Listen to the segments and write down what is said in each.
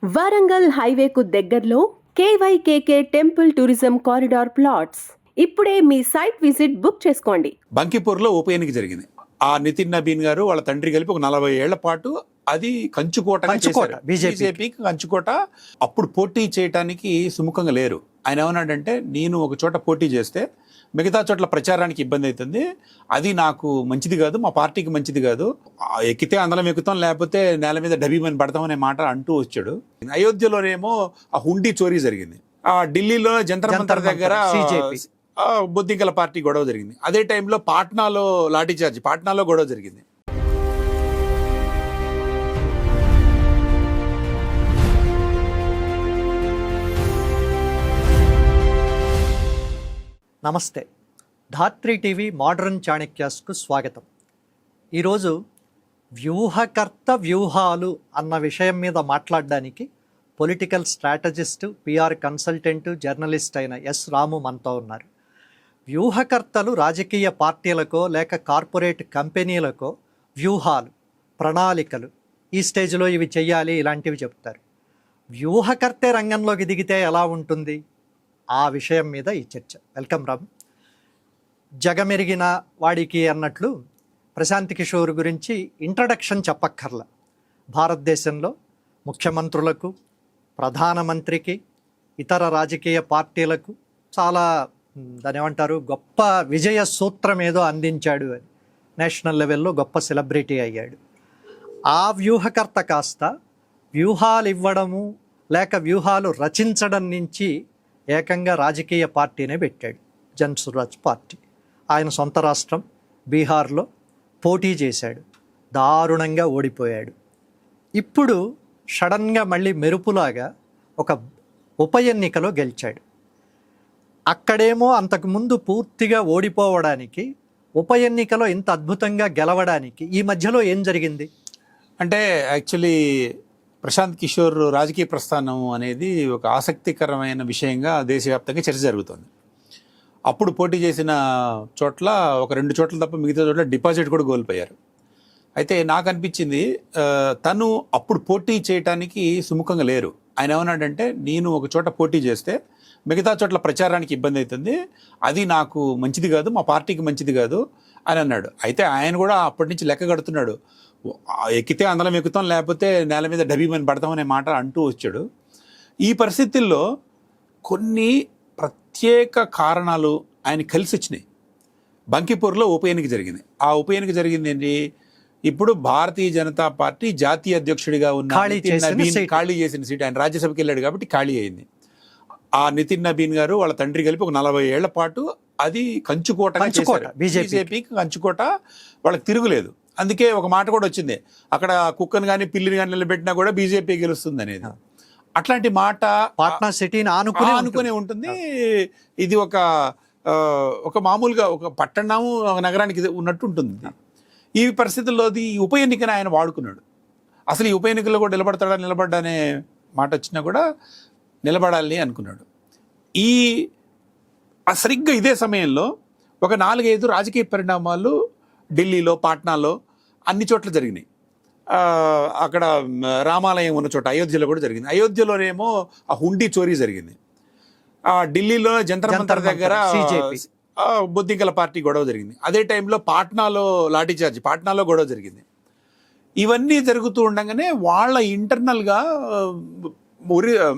వరంగల్ హైవేకు దగ్గరలో కేవైకేకే temple tourism corridor plots. ఇప్పుడే మీ site visit book చేసుకోండి. బంకిపూర్లో ఉప ఎన్నిక జరిగింది. ఆ నితిన్ నబీన్ గారు వాళ్ళ తండ్రి కలిపి ఒక 40 ఏళ్ల పాటు అది కంచుకోట బీజేపీకి కంచుకోట. అప్పుడు పోటీ చేయడానికి సుముఖంగా లేరు. ఆయన ఏమన్నాడంటే, నేను ఒక చోట పోటీ చేస్తే మిగతా చోట్ల ప్రచారానికి ఇబ్బంది అవుతుంది, అది నాకు మంచిది కాదు, మా పార్టీకి మంచిది కాదు, ఎక్కితే అందలం ఎక్కుతాం లేకపోతే నేల మీద డబీమని పడతాం అనే మాట అంటూ వచ్చాడు. అయోధ్యలోనేమో ఆ హుండీ చోరీ జరిగింది. ఆ ఢిల్లీలో జంతర్ మంతర్ దగ్గర బొద్దింకల పార్టీ గొడవ జరిగింది. అదే టైంలో పాట్నాలో లాఠీచార్జ్, పాట్నాలో గొడవ జరిగింది. నమస్తే, ధాత్రి టీవీ మోడర్న్ చాణక్యాస్కు స్వాగతం. ఈరోజు వ్యూహకర్త వ్యూహాలు అన్న విషయం మీద మాట్లాడడానికి political strategist, PR consultant, journalist అయిన ఎస్ రాము మనతో ఉన్నారు. వ్యూహకర్తలు రాజకీయ పార్టీలకో లేక కార్పొరేట్ కంపెనీలకో వ్యూహాలు, ప్రణాళికలు, ఈ స్టేజ్లో ఇవి చెయ్యాలి ఇలాంటివి చెప్తారు. వ్యూహకర్తే రంగంలోకి దిగితే ఎలా ఉంటుంది, ఆ విషయం మీద ఈ చర్చ. వెల్కమ్ రామ్. జగమెరిగిన వాడికి అన్నట్లు ప్రశాంత్ కిషోర్ గురించి ఇంట్రడక్షన్ చెప్పక్కర్లా. భారతదేశంలో ముఖ్యమంత్రులకు, ప్రధానమంత్రికి, ఇతర రాజకీయ పార్టీలకు చాలా దాని ఏమంటారు గొప్ప విజయ సూత్రం ఏదో అందించాడు అని నేషనల్ లెవెల్లో గొప్ప సెలబ్రిటీ అయ్యాడు. ఆ వ్యూహకర్త కాస్త వ్యూహాలు ఇవ్వడము లేక వ్యూహాలు రచించడం నుంచి ఏకంగా రాజకీయ పార్టీనే పెట్టాడు, జన్ సురాజ్ పార్టీ. ఆయన సొంత రాష్ట్రం బీహార్లో పోటీ చేశాడు, దారుణంగా ఓడిపోయాడు. ఇప్పుడు సడన్గా మళ్ళీ మెరుపులాగా ఒక ఉప ఎన్నికలో గెలిచాడు. అక్కడేమో అంతకుముందు పూర్తిగా ఓడిపోవడానికి, ఉప ఎన్నికలో ఇంత అద్భుతంగా గెలవడానికి ఈ మధ్యలో ఏం జరిగింది అంటే, యాక్చువల్లీ ప్రశాంత్ కిషోర్ రాజకీయ ప్రస్థానం అనేది ఒక ఆసక్తికరమైన విషయంగా దేశవ్యాప్తంగా చర్చ జరుగుతుంది. అప్పుడు పోటీ చేసిన చోట్ల ఒక 2 చోట్ల తప్ప మిగతా చోట్ల డిపాజిట్ కూడా కోల్పోయారు. అయితే నాకు అనిపించింది, తను అప్పుడు పోటీ చేయడానికి సుముఖంగా లేరు. ఆయన ఏమన్నాడంటే, నేను ఒక చోట పోటీ చేస్తే మిగతా చోట్ల ప్రచారానికి ఇబ్బంది అవుతుంది, అది నాకు మంచిది కాదు, మా పార్టీకి మంచిది కాదు అని అన్నాడు. అయితే ఆయన కూడా అప్పటి నుంచి లెక్క కడుతున్నాడు, ఎక్కితే అందలం ఎక్కుతాం లేకపోతే నేల మీద డబీమని పడతాం అనే మాట అంటూ వచ్చాడు. ఈ పరిస్థితుల్లో కొన్ని ప్రత్యేక కారణాలు ఆయన కలిసి వచ్చినాయి. బంకిపూర్లో ఉప ఎన్నిక జరిగింది. ఆ ఉప ఎన్నిక జరిగింది ఏంటి, ఇప్పుడు భారతీయ జనతా పార్టీ జాతీయ అధ్యక్షుడిగా ఉన్న ఖాళీ చేసిన సీట్, ఆయన రాజ్యసభకి వెళ్ళాడు కాబట్టి ఖాళీ అయింది. ఆ నితిన్ నబీన్ గారు వాళ్ళ తండ్రి కలిపి ఒక 40 ఏళ్ల పాటు అది కంచుకోట బీజేపీకి కంచుకోట, వాళ్ళకి తిరుగులేదు. అందుకే ఒక మాట కూడా వచ్చింది, అక్కడ కుక్కను కానీ పిల్లిని కానీ నిలబెట్టినా కూడా బీజేపీ గెలుస్తుంది అనేది. అట్లాంటి మాట పాట్నా సిటీని ఆనుకునే ఉంటుంది. ఇది ఒక మామూలుగా ఒక పట్టణము, ఒక నగరానికి ఉన్నట్టు ఉంటుంది. ఈ పరిస్థితుల్లో ఈ ఉప ఎన్నికను ఆయన వాడుకున్నాడు. అసలు ఈ ఉప ఎన్నికల్లో కూడా నిలబడ్డానే మాట వచ్చినా కూడా నిలబడాలి అనుకున్నాడు. సరిగ్గా ఇదే సమయంలో ఒక 4-5 రాజకీయ పరిణామాలు ఢిల్లీలో, పాట్నాలో, అన్ని చోట్ల జరిగినాయి. అక్కడ రామాలయం ఉన్న చోట అయోధ్యలో కూడా జరిగింది. అయోధ్యలోనేమో ఆ హుండీ చోరీ జరిగింది. ఢిల్లీలో జంతర్ మంతర్ దగ్గర బొద్దింకల పార్టీ గొడవ జరిగింది. అదే టైంలో పాట్నాలో లాఠీచార్జ్, పాట్నాలో గొడవ జరిగింది. ఇవన్నీ జరుగుతూ ఉండగానే వాళ్ళ ఇంటర్నల్గా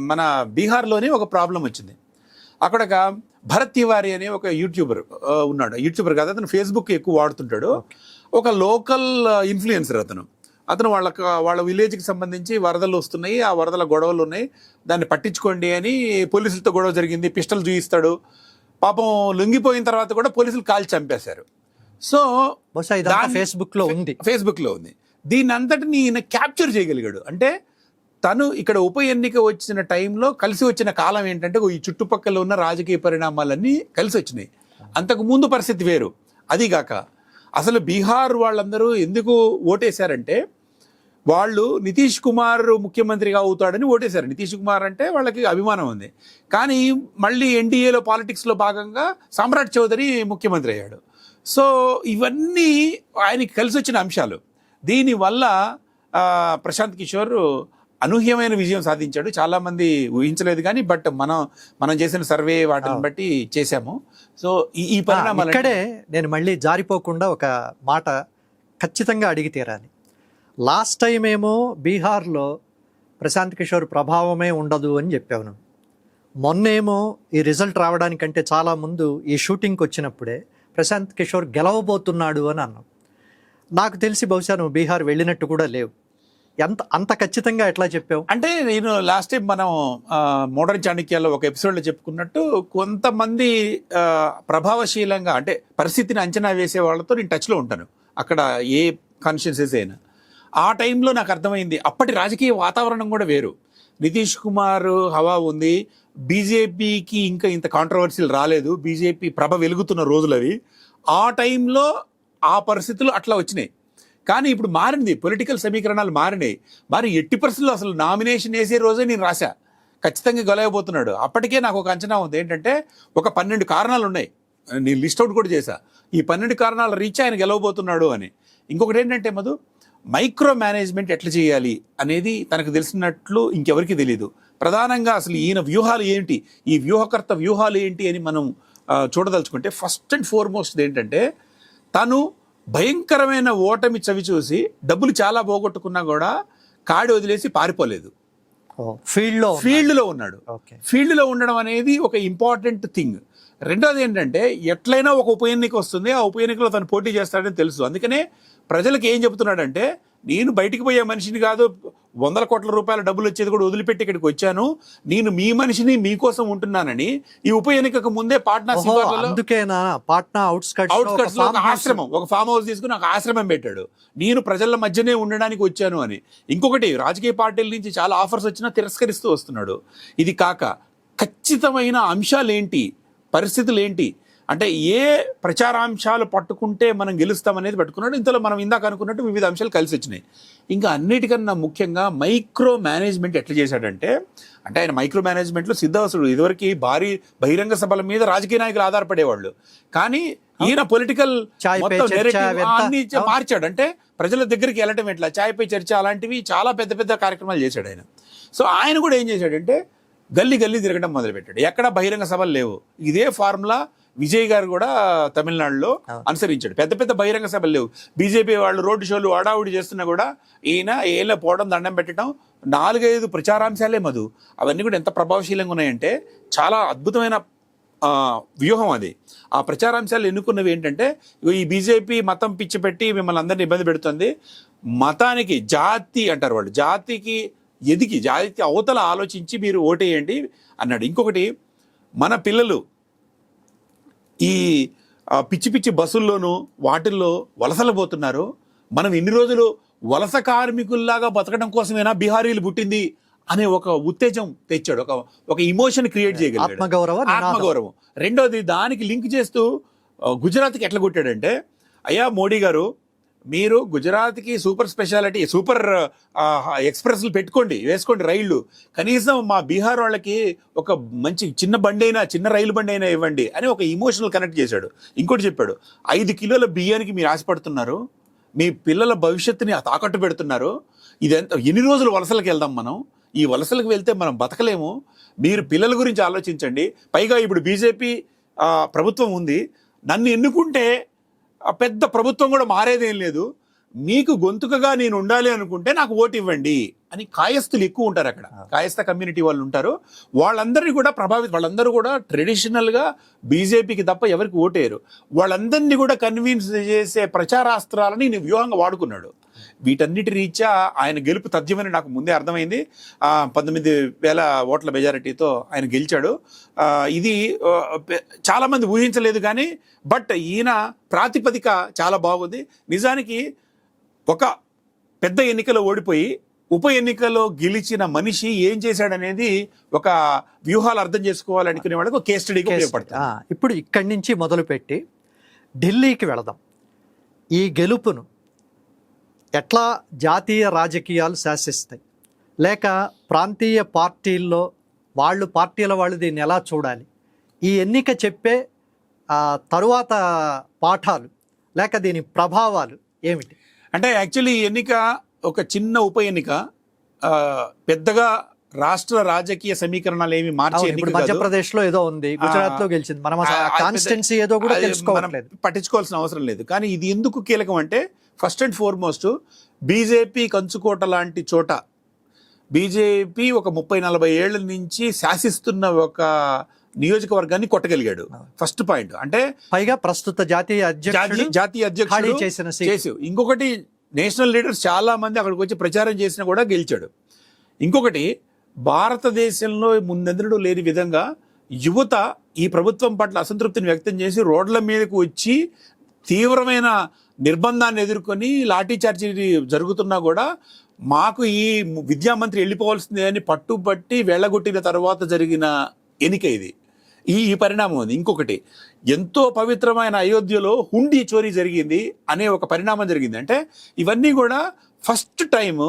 మన బీహార్లోనే ఒక ప్రాబ్లం వచ్చింది. అక్కడ భరత్ తివారీ అనే ఒక యూట్యూబర్ ఉన్నాడు. యూట్యూబర్ కాదు, అతను ఫేస్బుక్ ఎక్కువ వాడుతుంటాడు. ఒక లోకల్ ఇన్ఫ్లుయెన్సర్ అతను వాళ్ళ విలేజ్కి సంబంధించి వరదలు వస్తున్నాయి, ఆ వరదల గొడవలు ఉన్నాయి, దాన్ని పట్టించుకోండి అని పోలీసులతో గొడవ జరిగింది. పిస్టల్ చూయిస్తాడు. పాపం లొంగిపోయిన తర్వాత కూడా పోలీసులు కాల్చి చంపేశారు. సో ఫేస్బుక్లో ఉంది. దీన్ని అంతటిని ఈయన క్యాప్చర్ చేయగలిగాడు. అంటే తను ఇక్కడ ఉప ఎన్నిక వచ్చిన టైంలో కలిసి వచ్చిన కాలం ఏంటంటే, ఈ చుట్టుపక్కల ఉన్న రాజకీయ పరిణామాలన్నీ కలిసి వచ్చినాయి. అంతకు ముందు పరిస్థితి వేరు. అదిగాక అసలు బీహార్ వాళ్ళందరూ ఎందుకు ఓటేశారంటే, వాళ్ళు నితీష్ కుమార్ ముఖ్యమంత్రిగా అవుతాడని ఓటేశారు. నితీష్ కుమార్ అంటే వాళ్ళకి అభిమానం ఉంది. కానీ మళ్ళీ ఎన్డీఏలో పాలిటిక్స్లో భాగంగా సామ్రాట్ చౌదరి ముఖ్యమంత్రి అయ్యాడు. సో ఇవన్నీ ఆయనకి కలిసి వచ్చిన అంశాలు. దీనివల్ల ప్రశాంత్ కిషోర్ అనూహ్యమైన విజయం సాధించాడు. చాలా మంది ఊహించలేదు కానీ బట్ మనం చేసిన సర్వే వాటిని బట్టి చేశాము. సో ఈ పరిణామాలు ఇక్కడే నేను మళ్ళీ జారిపోకుండా ఒక మాట ఖచ్చితంగా అడిగి తీరాలి. లాస్ట్ టైం ఏమో బీహార్లో ప్రశాంత్ కిషోర్ ప్రభావమే ఉండదు అని చెప్పాను. మొన్నేమో ఈ రిజల్ట్ రావడానికంటే చాలా ముందు ఈ షూటింగ్కి వచ్చినప్పుడే ప్రశాంత్ కిషోర్ గెలవబోతున్నాడు అని అన్నాం. నాకు తెలిసి బహుశా నువ్వు బీహార్ వెళ్ళినట్టు కూడా లేవు. అంత ఖచ్చితంగా ఎట్లా చెప్పావు? అంటే నేను లాస్ట్ టైం మనం మోడర్న్ చాణక్యాల్లో ఒక ఎపిసోడ్లో చెప్పుకున్నట్టు కొంతమంది ప్రభావశీలంగా అంటే పరిస్థితిని అంచనా వేసే వాళ్ళతో నేను టచ్లో ఉంటాను, అక్కడ ఏ కాన్షియన్సెస్ అయినా. ఆ టైంలో నాకు అర్థమైంది అప్పటి రాజకీయ వాతావరణం కూడా వేరు. నితీష్ కుమార్ హవా ఉంది, బీజేపీకి ఇంకా ఇంత కాంట్రవర్సీలు రాలేదు, బీజేపీ ప్రభ వెలుగుతున్న రోజులు అవి. ఆ టైంలో ఆ పరిస్థితులు అట్లా వచ్చినాయి. కానీ ఇప్పుడు మారింది, పొలిటికల్ సమీకరణాలు మారినాయి. మరి 80% అసలు నామినేషన్ వేసే రోజే నేను రాశా ఖచ్చితంగా గెలవబోతున్నాడు. అప్పటికే నాకు ఒక అంచనా ఉంది ఏంటంటే ఒక 12 కారణాలు ఉన్నాయి, నేను లిస్ట్ అవుట్ కూడా చేశా. ఈ 12 కారణాల రీచ్ ఆయన గెలవబోతున్నాడు అని. ఇంకొకటి ఏంటంటే మధు, మైక్రో మేనేజ్మెంట్ ఎట్లా చేయాలి అనేది తనకు తెలిసినట్లు ఇంకెవరికి తెలియదు. ప్రధానంగా అసలు ఈయన వ్యూహాలు ఏంటి, ఈ వ్యూహకర్త వ్యూహాలు ఏంటి అని మనం చూడదలుచుకుంటే ఫస్ట్ అండ్ ఫార్మోస్ట్ ఏంటంటే తను భయంకరమైన ఓటమి చవి చూసి డబ్బులు చాలా పోగొట్టుకున్నా కూడా కాడి వదిలేసి పారిపోలేదు, ఫీల్డ్లో ఉన్నాడు. ఫీల్డ్లో ఉండడం అనేది ఒక ఇంపార్టెంట్ థింగ్. రెండోది ఏంటంటే ఎట్లయినా ఒక ఉప ఎన్నిక వస్తుంది, ఆ ఉప ఎన్నికలో తను పోటీ చేస్తాడని తెలుసు. అందుకనే ప్రజలకు ఏం చెబుతున్నాడంటే నేను బయటికి పోయే మనిషిని కాదు, 100 కోట్ల రూపాయల డబ్బులు వచ్చేది కూడా వదిలిపెట్టి ఇక్కడికి వచ్చాను, నేను మీ మనిషిని మీకోసం ఉంటున్నానని ఈ ఉప ఎన్నికకు ముందే పాట్నా అవుట్స్కట్స్ లో ఆశ్రమం, ఒక ఫామ్ హౌస్ తీసుకుని ఒక ఆశ్రమం పెట్టాడు, నేను ప్రజల మధ్యనే ఉండడానికి వచ్చాను అని. ఇంకొకటి రాజకీయ పార్టీల నుంచి చాలా ఆఫర్స్ వచ్చినా తిరస్కరిస్తూ వస్తున్నాడు. ఇది కాక ఖచ్చితమైన అంశాలు ఏంటి, పరిస్థితులు ఏంటి అంటే ఏ ప్రచారాంశాలు పట్టుకుంటే మనం గెలుస్తామనేది పట్టుకున్నాడు. ఇంతలో మనం ఇందాక అనుకున్నట్టు వివిధ అంశాలు కలిసి వచ్చినాయి. ఇంకా అన్నిటికన్నా ముఖ్యంగా మైక్రో మేనేజ్మెంట్ ఎట్లా చేశాడంటే, అంటే ఆయన మైక్రో మేనేజ్మెంట్లో సిద్ధవసుడు. ఇదివరకు భారీ బహిరంగ సభల మీద రాజకీయ నాయకులు ఆధారపడేవాళ్ళు, కానీ ఈయన పొలిటికల్ అన్ని మార్చాడు. అంటే ప్రజల దగ్గరికి వెళ్ళటం ఎట్లా, చాయ్ పై చర్చ అలాంటివి చాలా పెద్ద పెద్ద కార్యక్రమాలు చేశాడు ఆయన. సో ఆయన కూడా ఏం చేశాడంటే గల్లీ తిరగడం మొదలుపెట్టాడు. ఎక్కడ బహిరంగ సభలు లేవు. ఇదే ఫార్ములా విజయ్ గారు కూడా తమిళనాడులో అనుసరించాడు. పెద్ద పెద్ద బహిరంగ సభలు లేవు, బీజేపీ వాళ్ళు రోడ్డు షోలు అడావుడి చేస్తున్నా కూడా ఈయన ఏళ్ళ పోవడం, దండం పెట్టడం, 4-5 ప్రచారాంశాలే మధు. అవన్నీ కూడా ఎంత ప్రభావశీలంగా ఉన్నాయంటే చాలా అద్భుతమైన వ్యూహం అది. ఆ ప్రచారాంశాలు ఎన్నుకున్నవి ఏంటంటే ఈ బీజేపీ మతం పిచ్చి పెట్టి మిమ్మల్ని అందరినీ ఇబ్బంది పెడుతుంది, మతానికి జాతి అంటారు వాళ్ళు, జాతికి ఎదిగి జాతి అవతల ఆలోచించి మీరు ఓటేయండి అన్నాడు. ఇంకొకటి మన పిల్లలు ఈ పిచ్చి పిచ్చి బస్సుల్లోనూ వాటిల్లో వలసలు పోతున్నారు, మనం ఇన్ని రోజులు వలస కార్మికుల్లాగా బతకడం కోసమేనా బీహారీలు పుట్టింది అనే ఒక ఉత్తేజం తెచ్చాడు, ఒక ఇమోషన్ క్రియేట్ చేయగలిగాడు, ఆత్మగౌరవం. రెండోది దానికి లింక్ చేస్తూ గుజరాత్కి ఎట్లా కొట్టాడంటే, అయ్యా మోడీ గారు మీరు గుజరాత్కి సూపర్ స్పెషాలిటీ సూపర్ ఎక్స్ప్రెస్లు పెట్టుకోండి, వేసుకోండి రైళ్లు, కనీసం మా బీహార్ వాళ్ళకి ఒక మంచి చిన్న బండి అయినా, చిన్న రైలు బండి అయినా ఇవ్వండి అని ఒక ఇమోషనల్ కనెక్ట్ చేశాడు. ఇంకోటి చెప్పాడు, 5 కిలోల బియ్యానికి మీరు ఆశపడుతున్నారు, మీ పిల్లల భవిష్యత్తుని తాకట్టు పెడుతున్నారు, ఇదంతా ఎన్ని రోజులు వలసలకు వెళ్దాం మనం, ఈ వలసలకు వెళ్తే మనం బతకలేము, మీరు పిల్లల గురించి ఆలోచించండి. పైగా ఇప్పుడు బీజేపీ ప్రభుత్వం ఉంది, నన్ను ఎన్నుకుంటే పెద్ద ప్రభుత్వం కూడా మారేదేం లేదు, మీకు గొంతుకగా నేను ఉండాలి అనుకుంటే నాకు ఓటు ఇవ్వండి అని. కాయస్థులు ఎక్కువ ఉంటారు అక్కడ, కాయస్థ కమ్యూనిటీ వాళ్ళు ఉంటారు, వాళ్ళందరినీ కూడా వాళ్ళందరూ కూడా ట్రెడిషనల్గా బీజేపీకి తప్ప ఎవరికి ఓటేయరు, వాళ్ళందరినీ కూడా కన్విన్స్ చేసే ప్రచారాస్త్రాలని నేను వ్యూహంగా వాడుకున్నాడు. వీటన్నిటి రీత్యా ఆయన గెలుపు తథ్యమని నాకు ముందే అర్థమైంది. 19,000 ఓట్ల మెజారిటీతో ఆయన గెలిచాడు. ఇది చాలామంది ఊహించలేదు కానీ బట్ ఈయన ప్రాతిపదిక చాలా బాగుంది. నిజానికి ఒక పెద్ద ఎన్నికలో ఓడిపోయి ఉప ఎన్నికలో గెలిచిన మనిషి ఏం చేశాడనేది ఒక వ్యూహాలు అర్థం చేసుకోవాలనుకునే వాళ్ళకి ఒక కేస్ స్టడీగా ఉపయోగపడుతుంది. ఇప్పుడు ఇక్కడి నుంచి మొదలుపెట్టి ఢిల్లీకి వెళదాం. ఈ గెలుపును ఎట్లా జాతీయ రాజకీయాలు శాసిస్తాయి, లేక ప్రాంతీయ పార్టీల్లో పార్టీల వాళ్ళు దీన్ని ఎలా చూడాలి, ఈ ఎన్నిక చెప్పే తరువాత పాఠాలు లేక దీని ప్రభావాలు ఏమిటి? అంటే యాక్చువల్లీ ఎన్నిక ఒక చిన్న ఉప ఎన్నిక, పెద్దగా రాష్ట్ర రాజకీయ సమీకరణాలు ఏమి మార్చే అవును, ఎన్నిక ఇప్పుడు కాదు. మధ్యప్రదేశ్ లో ఏదో ఉంది, గుజరాత్ లో గెలిచింది, మనం కాన్స్టిట్యున్సీ ఏదో కూడా అది మనం తెలుసుకోవట్లేదు. పట్టించుకోవాల్సిన అవసరం లేదు. కానీ ఇది ఎందుకు కీలకం అంటే ఫస్ట్ అండ్ ఫార్మోస్ట్ బీజేపీ కంచుకోట లాంటి చోట బీజేపీ ఒక 30-40 ఏళ్ల నుంచి శాసిస్తున్న ఒక నియోజకవర్గాన్ని కొట్టగలిగాడు. First point. అంటే పైగా ప్రస్తుత జాతీయ జాతీయ అధ్యక్షుడు చేసిన చేసి, ఇంకొకటి నేషనల్ లీడర్స్ చాలా మంది అక్కడికి వచ్చి ప్రచారం చేసినా కూడా గెలిచాడు. ఇంకొకటి, భారతదేశంలో ముందెందుడు లేని విధంగా యువత ఈ ప్రభుత్వం పట్ల అసంతృప్తిని వ్యక్తం చేసి రోడ్ల మీదకు వచ్చి తీవ్రమైన నిర్బంధాన్ని ఎదుర్కొని లాఠీ చార్జీ జరుగుతున్నా కూడా మాకు ఈ విద్యామంత్రి వెళ్ళిపోవాల్సిందే అని పట్టుబట్టి వెళ్ళగొట్టిన తర్వాత జరిగిన ఎన్నిక ఇది. ఈ పరిణామం ఉంది. ఇంకొకటి, ఎంతో పవిత్రమైన అయోధ్యలో హుండీ చోరీ జరిగింది అనే ఒక పరిణామం జరిగింది. అంటే ఇవన్నీ కూడా ఫస్ట్ టైం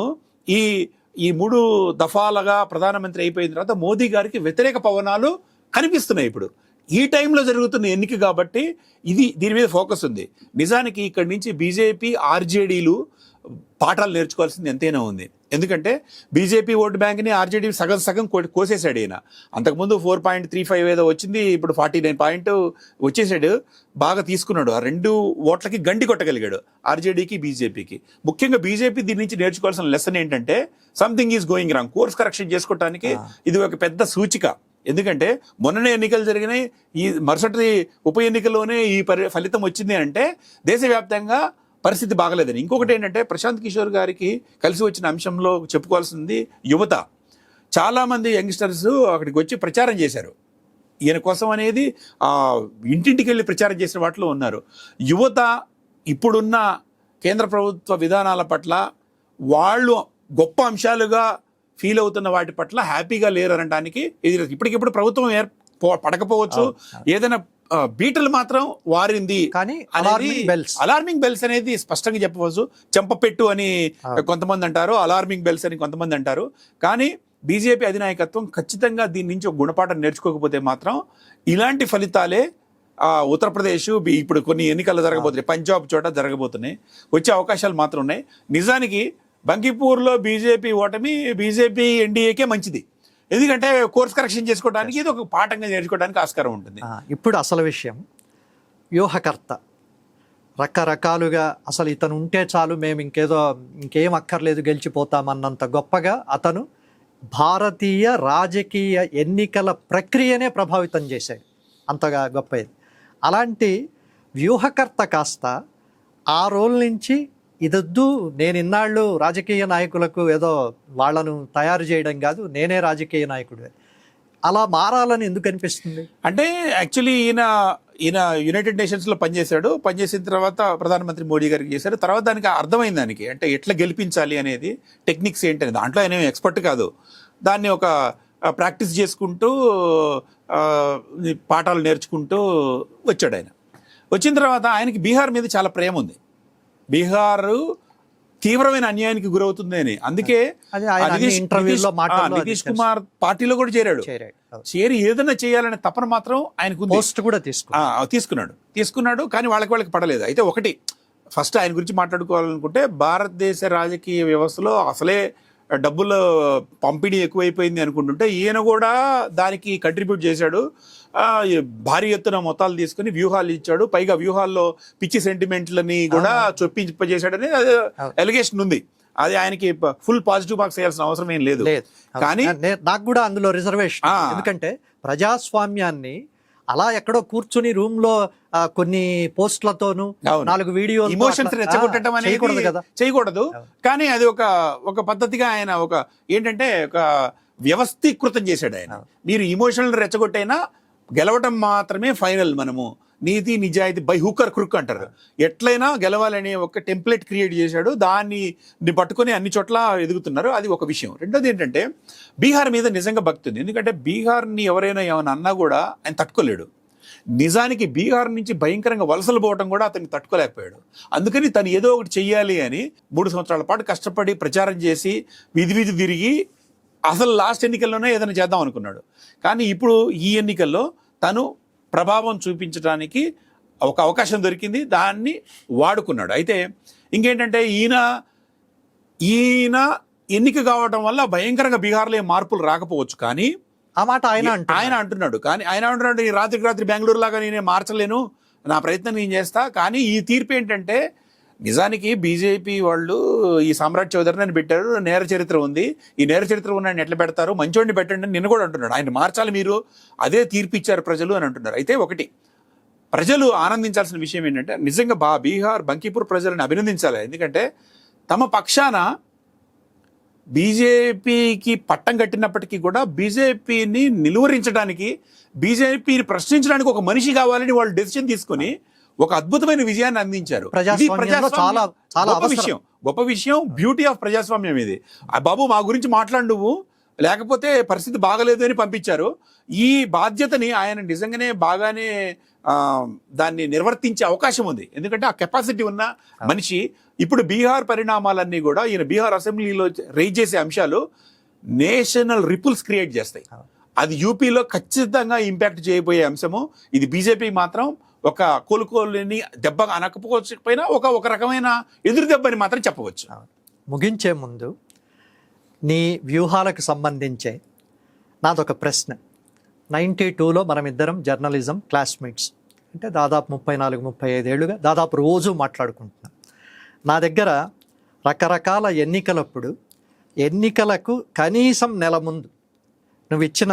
ఈ 3 దఫాలుగా ప్రధానమంత్రి అయిపోయిన తర్వాత మోదీ గారికి వ్యతిరేక పవనాలు కనిపిస్తున్నాయి. ఇప్పుడు ఈ టైంలో జరుగుతున్న ఎన్నిక కాబట్టి దీని మీద ఫోకస్ ఉంది. నిజానికి ఇక్కడి నుంచి బీజేపీ ఆర్జేడీలు పాఠాలు నేర్చుకోవాల్సింది ఎంతైనా ఉంది. ఎందుకంటే బీజేపీ ఓటు బ్యాంక్ని ఆర్జేడీ సగం కోసేశాడు ఈయన. అంతకుముందు 4.35 ఏదో వచ్చింది, ఇప్పుడు 49 పాయింట్ వచ్చేసాడు. బాగా తీసుకున్నాడు. ఆ 2 ఓట్లకి గండి కొట్టగలిగాడు, ఆర్జేడీకి బీజేపీకి. ముఖ్యంగా బీజేపీ దీని నుంచి నేర్చుకోవాల్సిన లెసన్ ఏంటంటే something is going wrong. Course correction చేసుకోవడానికి ఇది ఒక పెద్ద సూచిక. ఎందుకంటే మొన్ననే ఎన్నికలు జరిగినాయి, ఈ మరుసటి ఉప ఎన్నికల్లోనే ఈ ఫలితం వచ్చింది అంటే దేశవ్యాప్తంగా పరిస్థితి బాగలేదని. ఇంకొకటి ఏంటంటే ప్రశాంత్ కిషోర్ గారికి కలిసి వచ్చిన అంశంలో చెప్పుకోవాల్సింది యువత. చాలామంది యంగ్స్టర్స్ అక్కడికి వచ్చి ప్రచారం చేశారు ఈయన కోసం అనేది. ఇంటింటికి వెళ్ళి ప్రచారం చేసిన వాటిలో ఉన్నారు. యువత ఇప్పుడున్న కేంద్ర ప్రభుత్వ విధానాల పట్ల వాళ్ళు గొప్ప అంశాలుగా ఫీల్ అవుతున్న వాటి పట్ల హ్యాపీగా లేరు అనడానికి ఇది. ఇప్పటికిప్పుడు ప్రభుత్వం పడకపోవచ్చు, ఏదైనా బీటలు మాత్రం వారింది. కానీ అలార్మింగ్ బెల్స్ అనేది స్పష్టంగా చెప్పవచ్చు. చెంపపెట్టు అని కొంతమంది అంటారు, అలార్మింగ్ బెల్స్ అని కొంతమంది అంటారు. కానీ బీజేపీ అధినాయకత్వం ఖచ్చితంగా దీని నుంచి ఒక గుణపాఠం నేర్చుకోకపోతే మాత్రం ఇలాంటి ఫలితాలే ఉత్తరప్రదేశ్, ఇప్పుడు కొన్ని ఎన్నికలు జరగబోతున్నాయి, పంజాబ్ చోట జరగబోతున్నాయి, వచ్చే అవకాశాలు మాత్రం ఉన్నాయి. నిజానికి బంకిపూర్లో బీజేపీ ఓటమి బీజేపీ ఎన్డీఏకే మంచిది. ఎందుకంటే కోర్స్ కరెక్షన్ చేసుకోవడానికి ఇది ఒక పాఠంగా నేర్చుకోవడానికి ఆస్కారం ఉంటుంది. ఇప్పుడు అసలు విషయం, వ్యూహకర్త రకరకాలుగా అసలు ఇతను ఉంటే చాలు, మేము ఇంకేం అక్కర్లేదు, గెలిచిపోతామన్నంత గొప్పగా అతను భారతీయ రాజకీయ ఎన్నికల ప్రక్రియనే ప్రభావితం చేశాడు. అంతగా గొప్ప ఇది. అలాంటి వ్యూహకర్త కాస్త ఆ రోల్ నుంచి ఇదొద్దు, నేను ఇన్నాళ్ళు రాజకీయ నాయకులకు ఏదో వాళ్ళను తయారు చేయడం కాదు, నేనే రాజకీయ నాయకుడు, అలా మారాలని ఎందుకు అనిపిస్తుంది? అంటే యాక్చువల్లీ ఈయన యునైటెడ్ నేషన్స్లో పనిచేసిన తర్వాత ప్రధానమంత్రి మోడీ గారికి చేశారు. తర్వాత దానికి అర్థమైంది దానికి, అంటే ఎట్లా గెలిపించాలి అనేది, టెక్నిక్స్ ఏంటని. దాంట్లో ఆయన ఎక్స్పర్ట్ కాదు, దాన్ని ఒక ప్రాక్టీస్ చేసుకుంటూ పాఠాలు నేర్చుకుంటూ వచ్చాడు. ఆయన వచ్చిన తర్వాత ఆయనకి బీహార్ మీద చాలా ప్రేమ ఉంది. బీహార్ తీవ్రమైన అన్యాయానికి గురవుతుంది అని, అందుకే నితీష్ కుమార్ పార్టీలో కూడా చేరి ఏదైనా చేయాలనే తపన మాత్రం ఆయనకు తీసుకున్నాడు. కానీ వాళ్ళకి పడలేదు. అయితే ఒకటి, ఫస్ట్ ఆయన గురించి మాట్లాడుకోవాలనుకుంటే భారతదేశ రాజకీయ వ్యవస్థలో అసలే డబ్బుల పంపిణీ ఎక్కువైపోయింది అనుకుంటుంటే ఈయన కూడా దానికి కంట్రిబ్యూట్ చేశాడు. భారీ ఎత్తున మొత్తాలు తీసుకుని వ్యూహాలు ఇచ్చాడు. పైగా వ్యూహాల్లో పిచ్చి సెంటిమెంట్లని కూడా చొప్పించేశాడని ఎలిగేషన్ ఉంది. అది ఆయనకి ఫుల్ పాజిటివ్ మార్క్స్ వేయాల్సిన అవసరం ఏం లేదు. కానీ నాకు కూడా అందులో రిజర్వేషన్. ఎందుకంటే ప్రజాస్వామ్యాన్ని అలా ఎక్కడో కూర్చుని రూమ్ లో కొన్ని పోస్టులతోనూ 4 వీడియోలు ఇమోషన్స్ రెచ్చగొట్టడం అనేది చేయకూడదు. కానీ అది ఒక పద్ధతిగా ఆయన ఏంటంటే ఒక వ్యవస్థీకృతం చేశాడు ఆయన. మీరు ఇమోషనల్ రెచ్చగొట్టైనా గెలవటం మాత్రమే ఫైనల్. మనము నీతి నిజాయితీ బై హుకర్ క్రుక్ అంటారు, ఎట్లయినా గెలవాలనే ఒక టెంప్లెట్ క్రియేట్ చేశాడు. దాన్ని పట్టుకొని అన్ని చోట్ల ఎదుగుతున్నారు. అది ఒక విషయం. రెండోది ఏంటంటే బీహార్ మీద నిజంగా భక్తి ఉంది. ఎందుకంటే బీహార్ని ఎవరైనా ఏమైనా అన్నా కూడా ఆయన తట్టుకోలేడు. నిజానికి బీహార్ నుంచి భయంకరంగా వలసలు పోవడం కూడా అతనికి తట్టుకోలేకపోయాడు. అందుకని తను ఏదో ఒకటి చెయ్యాలి అని 3 సంవత్సరాల పాటు కష్టపడి ప్రచారం చేసి వీధి తిరిగి అసలు లాస్ట్ ఎన్నికల్లోనే ఏదైనా చేద్దాం అనుకున్నాడు. కానీ ఇప్పుడు ఈ ఎన్నికల్లో తను ప్రభావం చూపించడానికి ఒక అవకాశం దొరికింది, దాన్ని వాడుకున్నాడు. అయితే ఇంకేంటంటే ఈయన ఎన్నిక కావడం వల్ల భయంకరంగా బీహార్లో ఏం మార్పులు రాకపోవచ్చు, కానీ ఆ మాట ఆయన అంటున్నాడు. కానీ ఆయన అంటున్నాడు, ఈ రాత్రికి రాత్రి బెంగళూరు లాగా నేను మార్చలేను, నా ప్రయత్నం నేను చేస్తా. కానీ ఈ తీర్పు ఏంటంటే, నిజానికి బీజేపీ వాళ్ళు ఈ సామ్రాట్ చౌదరిని అని పెట్టారు, నేర చరిత్ర ఉంది, ఈ నేర చరిత్ర ఉన్న ఆయన ఎట్లా పెడతారు, మంచోడిని పెట్టండి అని నిన్న కూడా అంటున్నాడు. ఆయన మార్చాలి మీరు, అదే తీర్పు ఇచ్చారు ప్రజలు అని అంటున్నారు. అయితే ఒకటి ప్రజలు ఆనందించాల్సిన విషయం ఏంటంటే, నిజంగా బీహార్ బంకీపూర్ ప్రజలను అభినందించాలి. ఎందుకంటే తమ పక్షాన బీజేపీకి పట్టం కట్టినప్పటికీ కూడా బీజేపీని నిలువరించడానికి, బీజేపీని ప్రశ్నించడానికి ఒక మనిషి కావాలని వాళ్ళు డెసిషన్ తీసుకొని ఒక అద్భుతమైన విజయాన్ని అందించారు. ఇది గొప్ప విషయం, బ్యూటీ ఆఫ్ ప్రజాస్వామ్యం ఇది. బాబు మా గురించి మాట్లాడు నువ్వు, లేకపోతే పరిస్థితి బాగలేదు అని పంపించారు. ఈ బాధ్యతని ఆయన నిజంగానే బాగానే దాన్ని నిర్వర్తించే అవకాశం ఉంది. ఎందుకంటే ఆ కెపాసిటీ ఉన్న మనిషి. ఇప్పుడు బీహార్ పరిణామాలన్నీ కూడా ఈయన బీహార్ అసెంబ్లీలో రైజ్ చేసే అంశాలు నేషనల్ రిపుల్స్ క్రియేట్ చేస్తాయి. అది యూపీలో ఖచ్చితంగా ఇంపాక్ట్ చేయబోయే అంశము. ఇది బీజేపీ మాత్రం ఒక కోలుకోలేని దెబ్బ అనకపోకపోయినా ఒక రకమైన ఎదురు దెబ్బని మాత్రం చెప్పవచ్చు. ముగించే ముందు నీ వ్యూహాలకు సంబంధించే నాదొక ప్రశ్న. 92లో మనమిద్దరం జర్నలిజం క్లాస్మేట్స్, అంటే దాదాపు 34-35 ఏళ్ళుగా దాదాపు రోజు మాట్లాడుకుంటున్నాం. నా దగ్గర రకరకాల ఎన్నికలప్పుడు ఎన్నికలకు కనీసం నెల ముందు నువ్వు ఇచ్చిన,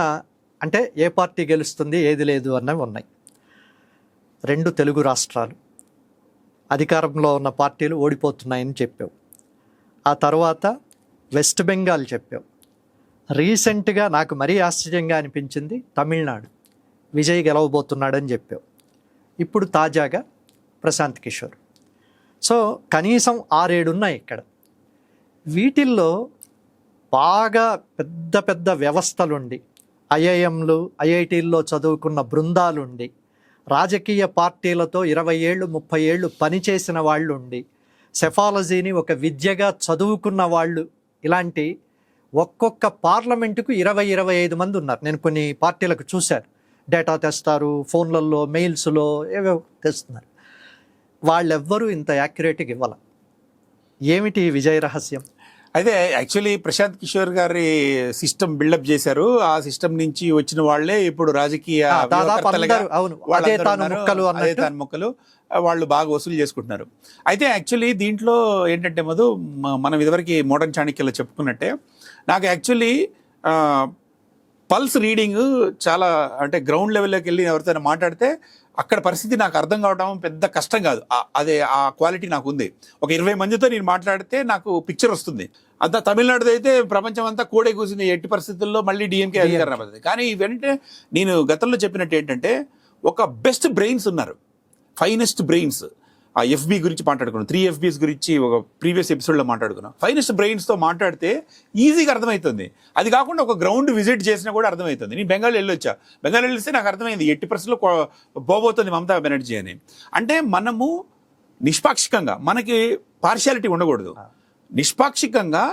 అంటే ఏ పార్టీ గెలుస్తుంది ఏది లేదు అన్నవి ఉన్నాయి. 2 తెలుగు రాష్ట్రాలు అధికారంలో ఉన్న పార్టీలు ఓడిపోతున్నాయని చెప్పావు. ఆ తర్వాత వెస్ట్ బెంగాల్ చెప్పావు. రీసెంట్గా నాకు మరీ ఆశ్చర్యంగా అనిపించింది తమిళనాడు, విజయ్ గెలవబోతున్నాడని చెప్పావు. ఇప్పుడు తాజాగా ప్రశాంత్ కిషోర్. సో కనీసం 6-7 ఉన్నాయి ఇక్కడ. వీటిల్లో బాగా పెద్ద పెద్ద వ్యవస్థలుండి, ఐఐఎంలు ఐఐటీల్లో చదువుకున్న బృందాలుండి, రాజకీయ పార్టీలతో 20 ఏళ్ళు 30 ఏళ్ళు పనిచేసిన వాళ్ళు ఉండి, సెఫాలజీని ఒక విద్యగా చదువుకున్న వాళ్ళు, ఇలాంటి ఒక్కొక్క పార్లమెంటుకు 20-25 మంది ఉన్నారు. నేను కొన్ని పార్టీలకు చూశాను, డేటా తెస్తారు, ఫోన్లలో మెయిల్స్లో ఏవో తెస్తున్నారు. వాళ్ళెవ్వరూ ఇంత యాక్యురేట్గా ఇవ్వాల. ఏమిటి విజయ రహస్యం? అయితే యాక్చువల్లీ ప్రశాంత్ కిషోర్ గారి సిస్టమ్ బిల్డప్ చేశారు. ఆ సిస్టమ్ నుంచి వచ్చిన వాళ్లే ఇప్పుడు రాజకీయ ముక్కలు వాళ్ళు బాగా వసూలు చేసుకుంటున్నారు. అయితే యాక్చువల్లీ దీంట్లో ఏంటంటే మధు, మనం ఇదివరకు మోడర్న్ చాణక్యలో చెప్పుకున్నట్టే, నాకు యాక్చువల్లీ పల్స్ రీడింగ్ చాలా, అంటే గ్రౌండ్ లెవెల్లోకి వెళ్ళి ఎవరితో మాట్లాడితే అక్కడ పరిస్థితి నాకు అర్థం కావడం పెద్ద కష్టం కాదు. అదే ఆ క్వాలిటీ నాకు ఉంది. ఒక 20 మందితో నేను మాట్లాడితే నాకు పిక్చర్ వస్తుంది. అంత తమిళనాడుతో అయితే ప్రపంచం అంతా కూడే కూర్చుంది, ఎట్టి పరిస్థితుల్లో మళ్ళీ డిఎంకే అధికారం అవుతుంది. కానీ వెంటనే నేను గతంలో చెప్పినట్టు ఏంటంటే, ఒక బెస్ట్ బ్రెయిన్స్ ఉన్నారు, ఫైనెస్ట్ బ్రెయిన్స్. ఆ ఎఫ్బి గురించి మాట్లాడుకున్నాం, 3 FBs గురించి ఒక ప్రీవియస్ ఎపిసోడ్లో మాట్లాడుకున్నాం. ఫైనెస్ట్ బ్రెయిన్స్తో మాట్లాడితే ఈజీగా అర్థమవుతుంది. అది కాకుండా ఒక గ్రౌండ్ విజిట్ చేసినా కూడా అర్థమవుతుంది. నేను బెంగాల్ వెళ్ళొచ్చా, బెంగాల్ వెళ్ళిస్తే నాకు అర్థమైంది 80% పోబోతుంది మమతా బెనర్జీ అని. అంటే మనము నిష్పాక్షికంగా, మనకి పార్షియాలిటీ ఉండకూడదు, నిష్పాక్షికంగా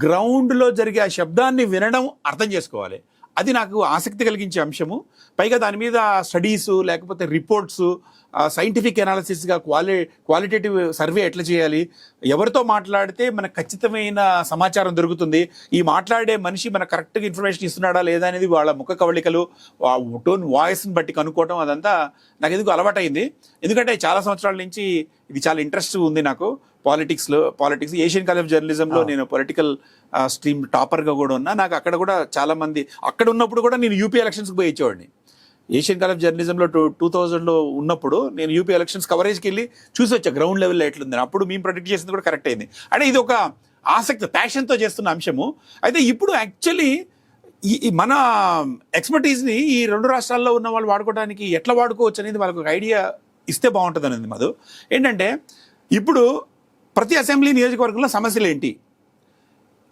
గ్రౌండ్లో జరిగే ఆ శబ్దాన్ని వినడం, అర్థం చేసుకోవాలి. అది నాకు ఆసక్తి కలిగించే అంశము. పైగా దాని మీద స్టడీసు, లేకపోతే రిపోర్ట్స్, సైంటిఫిక్ అనాలిసిస్గా క్వాలిటేటివ్ సర్వే ఎట్లా చేయాలి, ఎవరితో మాట్లాడితే మనకు ఖచ్చితమైన సమాచారం దొరుకుతుంది, ఈ మాట్లాడే మనిషి మనకు కరెక్ట్గా ఇన్ఫర్మేషన్ ఇస్తున్నాడా లేదా అనేది వాళ్ళ ముఖ కవళికలు, టోన్ వాయిస్ని బట్టి కనుక్కోవడం, అదంతా నాకు ఎందుకు అలవాటైంది. ఎందుకంటే చాలా సంవత్సరాల నుంచి ఇది చాలా ఇంట్రెస్ట్ ఉంది నాకు. పాలిటిక్స్, ఏషియన్ కాలేజ్ ఆఫ్ జర్నలిజంలో నేను పొలిటికల్ స్ట్రీమ్ టాపర్గా కూడా ఉన్నా. నాకు అక్కడ కూడా చాలా మంది, అక్కడ ఉన్నప్పుడు కూడా నేను యూపీ ఎలక్షన్స్కి పోయి ఇచ్చేవాడిని. ఏషియన్ కాలేజ్ జర్నలిజంలో 2000లో ఉన్నప్పుడు నేను యూపీ ఎలక్షన్స్ కవరేజ్కి వెళ్ళి చూసి వచ్చా గ్రౌండ్ లెవెల్లో ఎట్లుంది. అప్పుడు మేము ప్రొటెక్ట్ చేసింది కూడా కరెక్ట్ అయింది. అంటే ఇది ఒక ఆసక్తి, ప్యాషన్తో చేస్తున్న అంశము. అయితే ఇప్పుడు యాక్చువల్లీ ఈ మన ఎక్స్పర్టీస్ని ఈ 2 రాష్ట్రాల్లో ఉన్న వాళ్ళు వాడుకోవడానికి ఎట్లా వాడుకోవచ్చు అనేది వాళ్ళకి ఒక ఐడియా ఇస్తే బాగుంటుంది అనేది మధు. ఏంటంటే ఇప్పుడు ప్రతి అసెంబ్లీ నియోజకవర్గంలో సమస్యలు ఏంటి,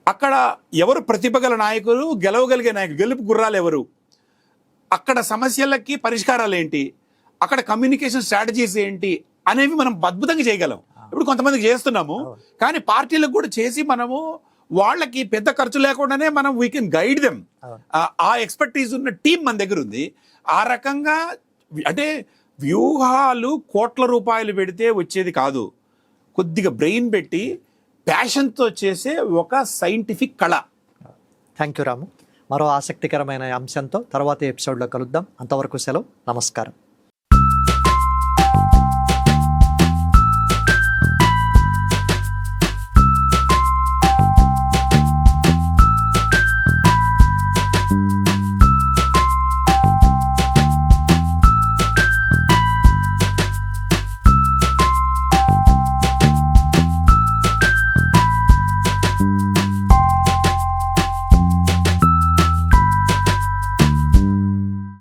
అక్కడ ఎవరు ప్రతిభ గల నాయకులు, గెలవగలిగే నాయకులు, గెలుపు గుర్రాలు ఎవరు, అక్కడ సమస్యలకి పరిష్కారాలు ఏంటి, అక్కడ కమ్యూనికేషన్ స్ట్రాటజీస్ ఏంటి అనేవి మనం అద్భుతంగా చేయగలం. ఇప్పుడు కొంతమందికి చేస్తున్నాము, కానీ పార్టీలకు కూడా చేసి మనము వాళ్ళకి పెద్ద ఖర్చు లేకుండానే మనం వీ కెన్ గైడ్ దెమ్. ఆ ఎక్స్పర్టీస్ ఉన్న టీం మన దగ్గర ఉంది. ఆ రకంగా అంటే వ్యూహాలు కోట్ల రూపాయలు పెడితే వచ్చేది కాదు. కొద్దిగా బ్రెయిన్ పెట్టి ప్యాషన్తో చేసే ఒక సైంటిఫిక్ కళ. థ్యాంక్ యూ రాము. మరో ఆసక్తికరమైన అంశంతో తర్వాత ఎపిసోడ్లో కలుద్దాం. అంతవరకు సెలవు. నమస్కారం.